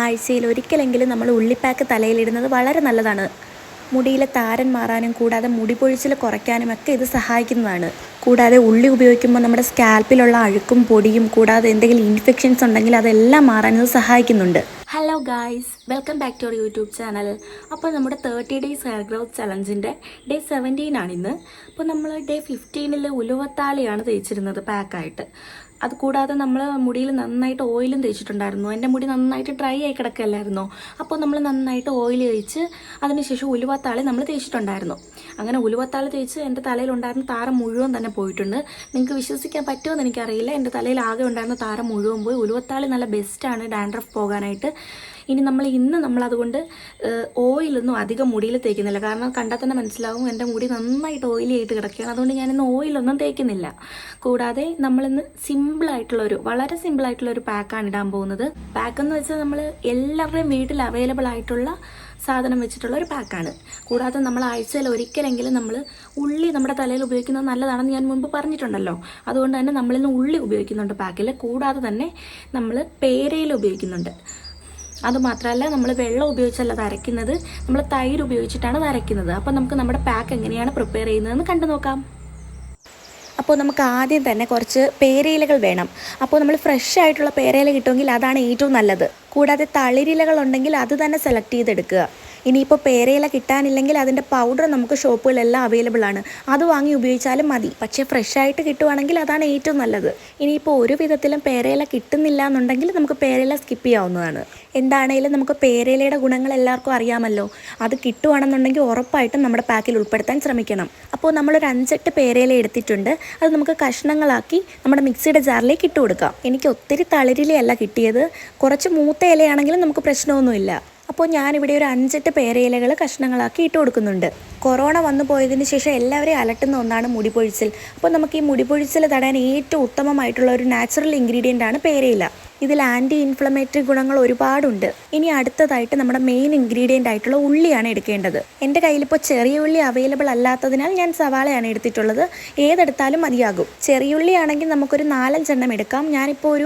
ആഴ്ചയിൽ ഒരിക്കലെങ്കിലും നമ്മൾ ഉള്ളിപ്പാക്ക് തലയിലിടുന്നത് വളരെ നല്ലതാണ്. മുടിയിലെ താരൻ മാറാനും കൂടാതെ മുടി പൊഴിച്ചിൽ കുറയ്ക്കാനും ഒക്കെ ഇത് സഹായിക്കുന്നതാണ്. കൂടാതെ ഉള്ളി ഉപയോഗിക്കുമ്പോൾ നമ്മുടെ സ്കാൽപ്പിലുള്ള അഴുക്കും പൊടിയും കൂടാതെ എന്തെങ്കിലും ഇൻഫെക്ഷൻസ് ഉണ്ടെങ്കിൽ അതെല്ലാം മാറാൻ ഇത് സഹായിക്കുന്നുണ്ട്. Hello guys, welcome back to our YouTube channel. അപ്പോൾ നമ്മുടെ 30 ഡേയ്സ് ഹെയർ ഗ്രോത്ത് ചലഞ്ചിൻ്റെ ഡേ 17 ആണിന്ന്. അപ്പോൾ നമ്മൾ ഡേ 15 ഉലുവത്താളിയാണ് തേച്ചിരുന്നത് പാക്കായിട്ട്. അതുകൂടാതെ നമ്മൾ മുടിയിൽ നന്നായിട്ട് ഓയിലും തേച്ചിട്ടുണ്ടായിരുന്നു. എൻ്റെ മുടി നന്നായിട്ട് ഡ്രൈ ആയി കിടക്കുകയല്ലായിരുന്നോ. അപ്പോൾ നമ്മൾ നന്നായിട്ട് ഓയിൽ തേച്ച് അതിനുശേഷം ഉലുവത്താളി നമ്മൾ തേച്ചിട്ടുണ്ടായിരുന്നു. അങ്ങനെ ഉലുവത്താളി തേച്ച് എൻ്റെ തലയിലുണ്ടായിരുന്ന താരം മുഴുവൻ തന്നെ പോയിട്ടുണ്ട്. നിങ്ങൾക്ക് വിശ്വസിക്കാൻ പറ്റുമെന്ന് എനിക്കറിയില്ല. എൻ്റെ തലയിൽ ആകെ ഉണ്ടായിരുന്ന താരം മുഴുവൻ പോയി. ഉലുവത്താളി നല്ല ബെസ്റ്റാണ് ഡാൻഡ്രഫ് പോകാനായിട്ട്. ഇനി നമ്മളതുകൊണ്ട് ഓയിലൊന്നും അധികം മുടിയിൽ തേക്കുന്നില്ല. കാരണം കണ്ടാൽ തന്നെ മനസ്സിലാവും എൻ്റെ മുടി നന്നായിട്ട് ഓയിലി ആയിട്ട് കിടക്കുകയാണ്. അതുകൊണ്ട് ഞാനിന്ന് ഓയിലൊന്നും തേക്കുന്നില്ല. കൂടാതെ നമ്മളിന്ന് വളരെ സിമ്പിളായിട്ടുള്ളൊരു പാക്കാണ് ഇടാൻ പോകുന്നത്. പാക്കെന്ന് വെച്ചാൽ നമ്മൾ എല്ലാവരുടെയും വീട്ടിൽ അവൈലബിൾ ആയിട്ടുള്ള സാധനം വെച്ചിട്ടുള്ള ഒരു പാക്കാണ്. കൂടാതെ നമ്മൾ ആഴ്ചയിൽ ഒരിക്കലെങ്കിലും നമ്മൾ ഉള്ളി നമ്മുടെ തലയിൽ ഉപയോഗിക്കുന്നത് നല്ലതാണെന്ന് ഞാൻ മുൻപ് പറഞ്ഞിട്ടുണ്ടല്ലോ. അതുകൊണ്ട് തന്നെ നമ്മളിന്ന് ഉള്ളി ഉപയോഗിക്കുന്നുണ്ട് പാക്കിൽ. കൂടാതെ തന്നെ നമ്മൾ പേരയില ഉപയോഗിക്കുന്നുണ്ട്. അതുമാത്രമല്ല, നമ്മൾ വെള്ളം ഉപയോഗിച്ചല്ല അത് അരയ്ക്കുന്നത്, നമ്മൾ തൈര് ഉപയോഗിച്ചിട്ടാണ് അത് അരയ്ക്കുന്നത്. അപ്പോൾ നമുക്ക് നമ്മുടെ പാക്ക് എങ്ങനെയാണ് പ്രിപ്പയർ ചെയ്യുന്നതെന്ന് കണ്ടു നോക്കാം. അപ്പോൾ നമുക്ക് ആദ്യം തന്നെ കുറച്ച് പേരയിലകൾ വേണം. അപ്പോൾ നമ്മൾ ഫ്രഷ് ആയിട്ടുള്ള പേരയില കിട്ടുമെങ്കിൽ അതാണ് ഏറ്റവും നല്ലത്. കൂടാതെ തളിരിലകൾ ഉണ്ടെങ്കിൽ അത് തന്നെ സെലക്ട് ചെയ്തെടുക്കുക. ഇനിയിപ്പോൾ പേരയില കിട്ടാനില്ലെങ്കിൽ അതിൻ്റെ പൗഡർ നമുക്ക് ഷോപ്പുകളെല്ലാം അവൈലബിൾ ആണ്. അത് വാങ്ങി ഉപയോഗിച്ചാലും മതി. പക്ഷേ ഫ്രഷ് ആയിട്ട് കിട്ടുവാണെങ്കിൽ അതാണ് ഏറ്റവും നല്ലത്. ഇനിയിപ്പോൾ ഒരു വിധത്തിലും പേരയില കിട്ടുന്നില്ല എന്നുണ്ടെങ്കിൽ നമുക്ക് പേരയില സ്കിപ്പ് ചെയ്യാവുന്നതാണ്. എന്താണേലും നമുക്ക് പേരയിലയുടെ ഗുണങ്ങൾ എല്ലാവർക്കും അറിയാമല്ലോ. അത് കിട്ടുവാണെന്നുണ്ടെങ്കിൽ ഉറപ്പായിട്ടും നമ്മുടെ പാക്കിൽ ഉൾപ്പെടുത്താൻ ശ്രമിക്കണം. അപ്പോൾ നമ്മളൊരു 5-8 പേരയില എടുത്തിട്ടുണ്ട്. അത് നമുക്ക് കഷ്ണങ്ങളാക്കി നമ്മുടെ മിക്സിയുടെ ജാറിലേക്ക് ഇട്ട് കൊടുക്കാം. എനിക്ക് ഒത്തിരി തളിരിലയല്ല കിട്ടിയത്. കുറച്ച് മൂത്ത ഇലയാണെങ്കിലും നമുക്ക് പ്രശ്നമൊന്നുമില്ല. അപ്പോൾ ഞാനിവിടെ ഒരു 5-8 പേരയിലകൾ കഷ്ണങ്ങളാക്കി ഇട്ട് കൊടുക്കുന്നുണ്ട്. കൊറോണ വന്നു പോയതിന് ശേഷം എല്ലാവരെയും അലട്ടുന്ന ഒന്നാണ് മുടി പൊഴിച്ചിൽ. അപ്പോൾ നമുക്ക് ഈ മുടി പൊഴിച്ചിൽ തടയാൻ ഏറ്റവും ഉത്തമമായിട്ടുള്ള ഒരു നാച്ചുറൽ ഇൻഗ്രീഡിയൻ്റ് ആണ് പേരയില. ഇതിൽ ആൻറ്റി ഇൻഫ്ലമേറ്ററി ഗുണങ്ങൾ ഒരുപാടുണ്ട്. ഇനി അടുത്തതായിട്ട് നമ്മുടെ മെയിൻ ഇൻഗ്രീഡിയൻ്റ് ആയിട്ടുള്ള ഉള്ളിയാണ് എടുക്കേണ്ടത്. എൻ്റെ കയ്യിലിപ്പോൾ ചെറിയ ഉള്ളി അവൈലബിൾ അല്ലാത്തതിനാൽ ഞാൻ സവാളയാണ് എടുത്തിട്ടുള്ളത്. ഏതെടുത്താലും മതിയാകും. ചെറിയ ഉള്ളി ആണെങ്കിൽ നമുക്കൊരു 4-5 എണ്ണം എടുക്കാം. ഞാനിപ്പോൾ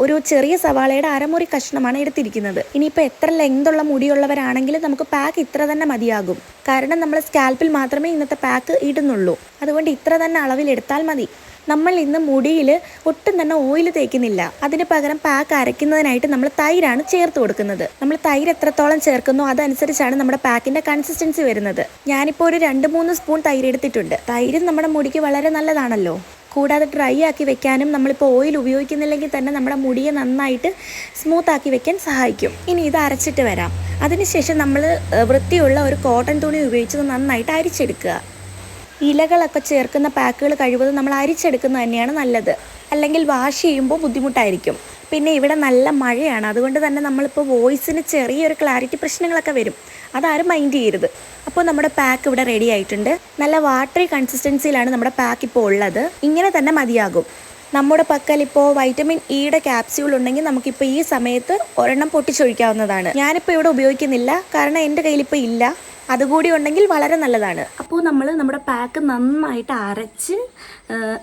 ഒരു ചെറിയ സവാളയുടെ അരമുറി കഷ്ണമാണ് എടുത്തിരിക്കുന്നത്. ഇനിയിപ്പോൾ എത്ര ലെങ്തുള്ള മുടിയുള്ളവരാണെങ്കിലും നമുക്ക് പാക്ക് ഇത്ര തന്നെ മതിയാകും. കാരണം നമ്മൾ സ്കാൽപ്പിൽ മാത്രമേ ഇന്നത്തെ പാക്ക് ഇടുന്നുള്ളൂ. അതുകൊണ്ട് ഇത്ര തന്നെ അളവിലെടുത്താൽ മതി. നമ്മൾ ഇന്ന് മുടിയിൽ ഒട്ടും തന്നെ ഓയിൽ തേക്കുന്നില്ല. അതിന് പകരം പാക്ക് അരയ്ക്കുന്നതിനായിട്ട് നമ്മൾ തൈരാണ് ചേർത്ത് കൊടുക്കുന്നത്. നമ്മൾ തൈര് എത്രത്തോളം ചേർക്കുന്നോ അതനുസരിച്ചാണ് നമ്മുടെ പാക്കിൻ്റെ കൺസിസ്റ്റൻസി വരുന്നത്. ഞാനിപ്പോൾ ഒരു 2-3 സ്പൂൺ തൈര് എടുത്തിട്ടുണ്ട്. തൈര് നമ്മുടെ മുടിക്ക് വളരെ നല്ലതാണല്ലോ. കൂടാതെ ഡ്രൈ ആക്കി വെക്കാനും നമ്മളിപ്പോൾ ഓയിൽ ഉപയോഗിക്കുന്നില്ലെങ്കിൽ തന്നെ നമ്മുടെ മുടിയെ നന്നായിട്ട് സ്മൂത്ത് ആക്കി വെക്കാൻ സഹായിക്കും. ഇനി ഇത് അരച്ചിട്ട് വരാം. അതിനുശേഷം നമ്മൾ വൃത്തിയുള്ള ഒരു കോട്ടൺ തുണി ഉപയോഗിച്ച് നന്നായിട്ട് അരിച്ചെടുക്കുക. ഇലകളൊക്കെ ചേർക്കുന്ന പാക്കുകൾ കഴിവതും നമ്മൾ അരിച്ചെടുക്കുന്നത് തന്നെയാണ് നല്ലത്. അല്ലെങ്കിൽ വാഷ് ചെയ്യുമ്പോൾ ബുദ്ധിമുട്ടായിരിക്കും. പിന്നെ ഇവിടെ നല്ല മഴയാണ്. അതുകൊണ്ട് തന്നെ നമ്മളിപ്പോൾ വോയിസിന് ചെറിയൊരു ക്ലാരിറ്റി പ്രശ്നങ്ങളൊക്കെ വരും. അതാരും മൈൻഡ് ചെയ്യരുത്. അപ്പോൾ നമ്മുടെ പാക്ക് ഇവിടെ റെഡി ആയിട്ടുണ്ട്. നല്ല വാട്ടറി കൺസിസ്റ്റൻസിയിലാണ് നമ്മുടെ പാക്ക് ഇപ്പോൾ ഉള്ളത്. ഇങ്ങനെ തന്നെ മതിയാകും. നമ്മുടെ പക്കൽ ഇപ്പോൾ വൈറ്റമിൻ ഇയുടെ ക്യാപ്സ്യൂൾ ഉണ്ടെങ്കിൽ നമുക്കിപ്പോൾ ഈ സമയത്ത് ഒരെണ്ണം പൊട്ടിച്ചൊഴിക്കാവുന്നതാണ്. ഞാനിപ്പോൾ ഇവിടെ ഉപയോഗിക്കുന്നില്ല, കാരണം എൻ്റെ കയ്യിലിപ്പോൾ ഇല്ല. അതുകൂടി ഉണ്ടെങ്കിൽ വളരെ നല്ലതാണ്. അപ്പോൾ നമ്മൾ നമ്മുടെ പാക്ക് നന്നായിട്ട്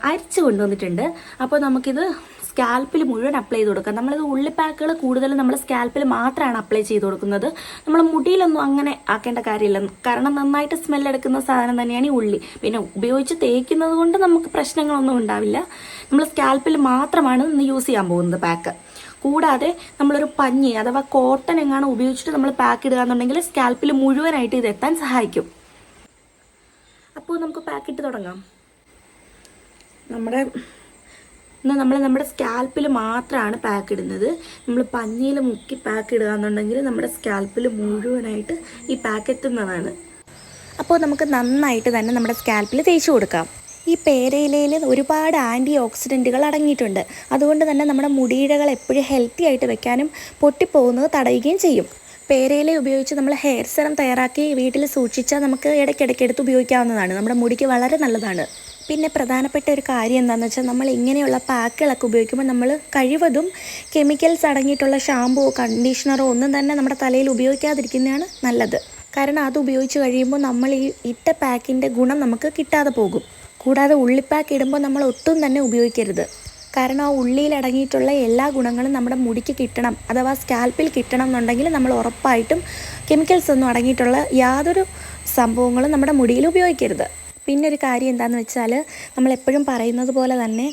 അരച്ച് കൊണ്ടുവന്നിട്ടുണ്ട്. അപ്പോൾ നമുക്കിത് സ്കാൽപ്പിൽ മുഴുവൻ അപ്ലൈ ചെയ്ത് കൊടുക്കാം. നമ്മളിത് ഉള്ളിപ്പാക്കുകൾ കൂടുതലും നമ്മൾ സ്കാൽപ്പിൽ മാത്രമാണ് അപ്ലൈ ചെയ്ത് കൊടുക്കുന്നത്. നമ്മൾ മുടിയിലൊന്നും അങ്ങനെ ആക്കേണ്ട കാര്യമില്ല. കാരണം നന്നായിട്ട് സ്മെല്ലെടുക്കുന്ന സാധനം തന്നെയാണ് ഈ ഉള്ളി. പിന്നെ ഉപയോഗിച്ച് തേക്കുന്നത് കൊണ്ട് നമുക്ക് പ്രശ്നങ്ങളൊന്നും ഉണ്ടാവില്ല. നമ്മൾ സ്കാൽപ്പിൽ മാത്രമാണ് ഇന്ന് യൂസ് ചെയ്യാൻ പോകുന്നത് പാക്ക്. കൂടാതെ നമ്മളൊരു പഞ്ഞി അഥവാ കോട്ടൺ എങ്ങാനും ഉപയോഗിച്ചിട്ട് നമ്മൾ പാക്ക് ഇടുക എന്നുണ്ടെങ്കിൽ സ്കാൽപ്പിൽ മുഴുവനായിട്ട് ഇത് എത്താൻ സഹായിക്കും. അപ്പോൾ നമുക്ക് പാക്ക് ഇട്ട് തുടങ്ങാം. നമ്മുടെ സ്കാൽപ്പിൽ മാത്രമാണ് പാക്ക് ഇടുന്നത്. നമ്മൾ പഞ്ഞിയിൽ മുക്കി പാക്ക് ഇടുക എന്നുണ്ടെങ്കിൽ നമ്മുടെ സ്കാൽപ്പിൽ മുഴുവനായിട്ട് ഈ പാക്ക് എത്തുന്നതാണ്. അപ്പോൾ നമുക്ക് നന്നായിട്ട് തന്നെ നമ്മുടെ സ്കാൽപ്പിൽ തേച്ച് കൊടുക്കാം. ഈ പേരയിലയിൽ ഒരുപാട് ആൻറ്റി ഓക്സിഡൻറ്റുകൾ അടങ്ങിയിട്ടുണ്ട്. അതുകൊണ്ട് തന്നെ നമ്മുടെ മുടിയിഴകൾ എപ്പോഴും ഹെൽത്തി ആയിട്ട് വെക്കാനും പൊട്ടിപ്പോകുന്നത് തടയുകയും ചെയ്യും. പേരയില ഉപയോഗിച്ച് നമ്മൾ ഹെയർ സെറം തയ്യാറാക്കി വീട്ടിൽ സൂക്ഷിച്ചാൽ നമുക്ക് ഇടയ്ക്കിടയ്ക്ക് എടുത്ത് ഉപയോഗിക്കാവുന്നതാണ്. നമ്മുടെ മുടിക്ക് വളരെ നല്ലതാണ്. പിന്നെ പ്രധാനപ്പെട്ട ഒരു കാര്യം എന്താണെന്ന് വെച്ചാൽ, നമ്മൾ ഇങ്ങനെയുള്ള പാക്കുകളൊക്കെ ഉപയോഗിക്കുമ്പോൾ നമ്മൾ കഴിവതും കെമിക്കൽസ് അടങ്ങിയിട്ടുള്ള ഷാമ്പുവോ കണ്ടീഷണറോ ഒന്നും തന്നെ നമ്മുടെ തലയിൽ ഉപയോഗിക്കാതിരിക്കുന്നതാണ് നല്ലത്. കാരണം അത് ഉപയോഗിച്ച് കഴിയുമ്പോൾ നമ്മൾ ഈ ഇട്ട പാക്കിൻ്റെ ഗുണം നമുക്ക് കിട്ടാതെ പോകും. കൂടാതെ ഉള്ളിപ്പാക്ക് ഇടുമ്പോൾ നമ്മൾ ഒട്ടും തന്നെ ഉപയോഗിക്കരുത്. കാരണം ആ ഉള്ളിയിൽ അടങ്ങിയിട്ടുള്ള എല്ലാ ഗുണങ്ങളും നമ്മുടെ മുടിക്ക് കിട്ടണം, അഥവാ സ്കാൽപ്പിൽ കിട്ടണം എന്നുണ്ടെങ്കിൽ നമ്മൾ ഉറപ്പായിട്ടും കെമിക്കൽസ് ഒന്നും അടങ്ങിയിട്ടുള്ള യാതൊരു സംഭവങ്ങളും നമ്മുടെ മുടിയിൽ ഉപയോഗിക്കരുത്. പിന്നെ ഒരു കാര്യം എന്താണെന്ന് വെച്ചാൽ, നമ്മളെപ്പോഴും പറയുന്നത് പോലെ തന്നെ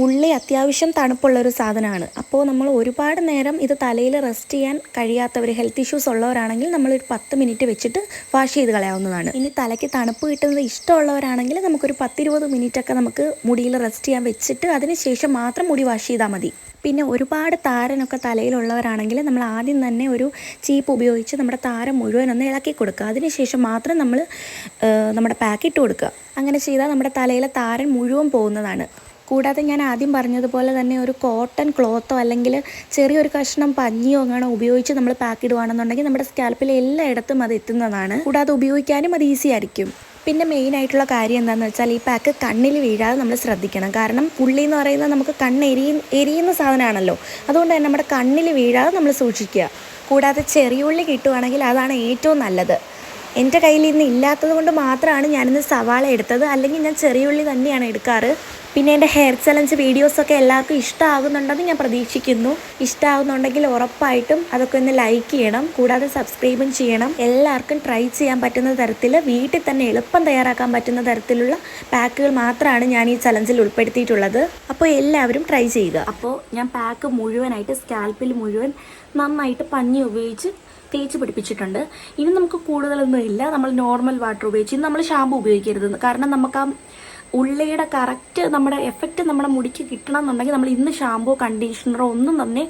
ഉള്ളി അത്യാവശ്യം തണുപ്പുള്ളൊരു സാധനമാണ്. അപ്പോൾ നമ്മൾ ഒരുപാട് നേരം ഇത് തലയിൽ റെസ്റ്റ് ചെയ്യാൻ കഴിയാത്തവർ, ഹെൽത്ത് ഇഷ്യൂസ് ഉള്ളവരാണെങ്കിൽ നമ്മളൊരു 10 മിനിറ്റ് വെച്ചിട്ട് വാഷ് ചെയ്ത് കളയാവുന്നതാണ്. ഇനി തലയ്ക്ക് തണുപ്പ് കിട്ടുന്നത് ഇഷ്ടമുള്ളവരാണെങ്കിൽ നമുക്കൊരു 10-20 മിനിറ്റൊക്കെ നമുക്ക് മുടിയിൽ റെസ്റ്റ് ചെയ്യാൻ വെച്ചിട്ട് അതിന് ശേഷം മാത്രം മുടി വാഷ് ചെയ്താൽ മതി. പിന്നെ ഒരുപാട് താരനൊക്കെ തലയിലുള്ളവരാണെങ്കിൽ നമ്മൾ ആദ്യം തന്നെ ഒരു ചീപ്പ് ഉപയോഗിച്ച് നമ്മുടെ താരം മുഴുവനൊന്ന് ഇളക്കി കൊടുക്കുക. അതിനുശേഷം മാത്രം നമ്മൾ നമ്മുടെ പാക്ക് ഇട്ട് കൊടുക്കുക. അങ്ങനെ ചെയ്താൽ നമ്മുടെ തലയിലെ താരൻ മുഴുവൻ പോകുന്നതാണ്. കൂടാതെ ഞാൻ ആദ്യം പറഞ്ഞതുപോലെ തന്നെ ഒരു കോട്ടൺ ക്ലോത്തോ അല്ലെങ്കിൽ ചെറിയൊരു കഷ്ണം പഞ്ഞിയോ അങ്ങനെ ഉപയോഗിച്ച് നമ്മൾ പാക്ക് ഇടുകയാണെന്നുണ്ടെങ്കിൽ നമ്മുടെ സ്കാൽപ്പിൽ എല്ലായിടത്തും അത് എത്തുന്നതാണ്. കൂടാതെ ഉപയോഗിക്കാനും അത് ഈസി ആയിരിക്കും. പിന്നെ മെയിനായിട്ടുള്ള കാര്യം എന്താണെന്ന് വെച്ചാൽ, ഈ പാക്ക് കണ്ണിൽ വീഴാതെ നമ്മൾ ശ്രദ്ധിക്കണം. കാരണം ഉള്ളി എന്ന് പറയുന്നത് നമുക്ക് എരിയുന്ന സാധനമാണല്ലോ. അതുകൊണ്ട് തന്നെ നമ്മുടെ കണ്ണിൽ വീഴാതെ നമ്മൾ സൂക്ഷിക്കുക. കൂടാതെ ചെറിയ ഉള്ളി കിട്ടുവാണെങ്കിൽ അതാണ് ഏറ്റവും നല്ലത്. എൻ്റെ കയ്യിൽ ഇന്ന് ഇല്ലാത്തത് കൊണ്ട് മാത്രമാണ് ഞാനിന്ന് സവാള എടുത്തത്, അല്ലെങ്കിൽ ഞാൻ ചെറിയ ഉള്ളി തന്നെയാണ് എടുക്കാറ്. പിന്നെ എൻ്റെ ഹെയർ ചലഞ്ച് വീഡിയോസൊക്കെ എല്ലാവർക്കും ഇഷ്ടമാകുന്നുണ്ടെന്ന് ഞാൻ പ്രതീക്ഷിക്കുന്നു. ഇഷ്ടമാകുന്നുണ്ടെങ്കിൽ ഉറപ്പായിട്ടും അതൊക്കെ ഒന്ന് ലൈക്ക് ചെയ്യണം, കൂടാതെ സബ്സ്ക്രൈബും ചെയ്യണം. എല്ലാവർക്കും ട്രൈ ചെയ്യാൻ പറ്റുന്ന തരത്തിൽ, വീട്ടിൽ തന്നെ എളുപ്പം തയ്യാറാക്കാൻ പറ്റുന്ന തരത്തിലുള്ള പാക്കുകൾ മാത്രമാണ് ഞാൻ ഈ ചലഞ്ചിൽ ഉൾപ്പെടുത്തിയിട്ടുള്ളത്. അപ്പോൾ എല്ലാവരും ട്രൈ ചെയ്യുക. അപ്പോൾ ഞാൻ പാക്ക് മുഴുവനായിട്ട് സ്കാൽപ്പിൽ മുഴുവൻ നന്നായിട്ട് പഞ്ഞി ഉപയോഗിച്ച് തേച്ച് പിടിപ്പിച്ചിട്ടുണ്ട്. ഇനി നമുക്ക് കൂടുതലൊന്നും ഇല്ല, നമ്മൾ നോർമൽ വാട്ടർ ഉപയോഗിച്ച്, ഇനി നമ്മൾ ഷാമ്പു ഉപയോഗിക്കരുത്. കാരണം നമുക്ക് ആ ഉള്ളിയുടെ കറക്റ്റ് നമ്മുടെ എഫക്റ്റ് നമ്മുടെ മുടിക്ക് കിട്ടണം എന്നുണ്ടെങ്കിൽ നമ്മൾ ഇന്ന് ഷാമ്പോ കണ്ടീഷണറോ ഒന്നും തന്നെ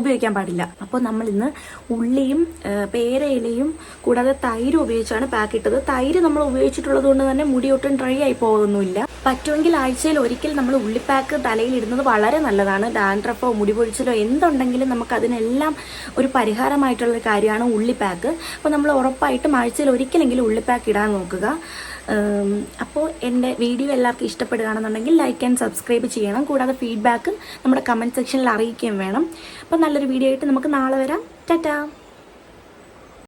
ഉപയോഗിക്കാൻ പാടില്ല. അപ്പോൾ നമ്മൾ ഇന്ന് ഉള്ളിയും പേരയിലയും കൂടാതെ തൈര് ഉപയോഗിച്ചാണ് പാക്ക് ഇട്ടത്. തൈര് നമ്മൾ ഉപയോഗിച്ചിട്ടുള്ളത് കൊണ്ട് തന്നെ മുടി ഒട്ടും ഡ്രൈ ആയി പോകുന്നില്ല. പറ്റുമെങ്കിൽ ആഴ്ചയിൽ ഒരിക്കൽ നമ്മൾ ഉള്ളിപ്പാക്ക് തലയിൽ ഇടുന്നത് വളരെ നല്ലതാണ്. ഡാൻഡ്രഫോ മുടി പൊഴിച്ചിലോ എന്തുണ്ടെങ്കിലും നമുക്ക് അതിനെല്ലാം ഒരു പരിഹാരമായിട്ടുള്ളൊരു കാര്യമാണ് ഉള്ളിപ്പാക്ക്. അപ്പോൾ നമ്മൾ ഉറപ്പായിട്ടും ആഴ്ചയിൽ ഒരിക്കലെങ്കിലും ഉള്ളിപ്പാക്ക് ഇടാൻ നോക്കുക. അപ്പോൾ എൻ്റെ വീഡിയോ എല്ലാവർക്കും ഇഷ്ടപ്പെടുകയാണെന്നുണ്ടെങ്കിൽ ലൈക്ക് ആൻഡ് സബ്സ്ക്രൈബ് ചെയ്യണം. കൂടാതെ ഫീഡ്ബാക്ക് നമ്മുടെ കമൻറ്റ് സെക്ഷനിൽ അറിയിക്കുകയും വേണം. അപ്പോൾ നല്ലൊരു വീഡിയോ ആയിട്ട് നമുക്ക് നാളെ വരാം. ടാറ്റാ.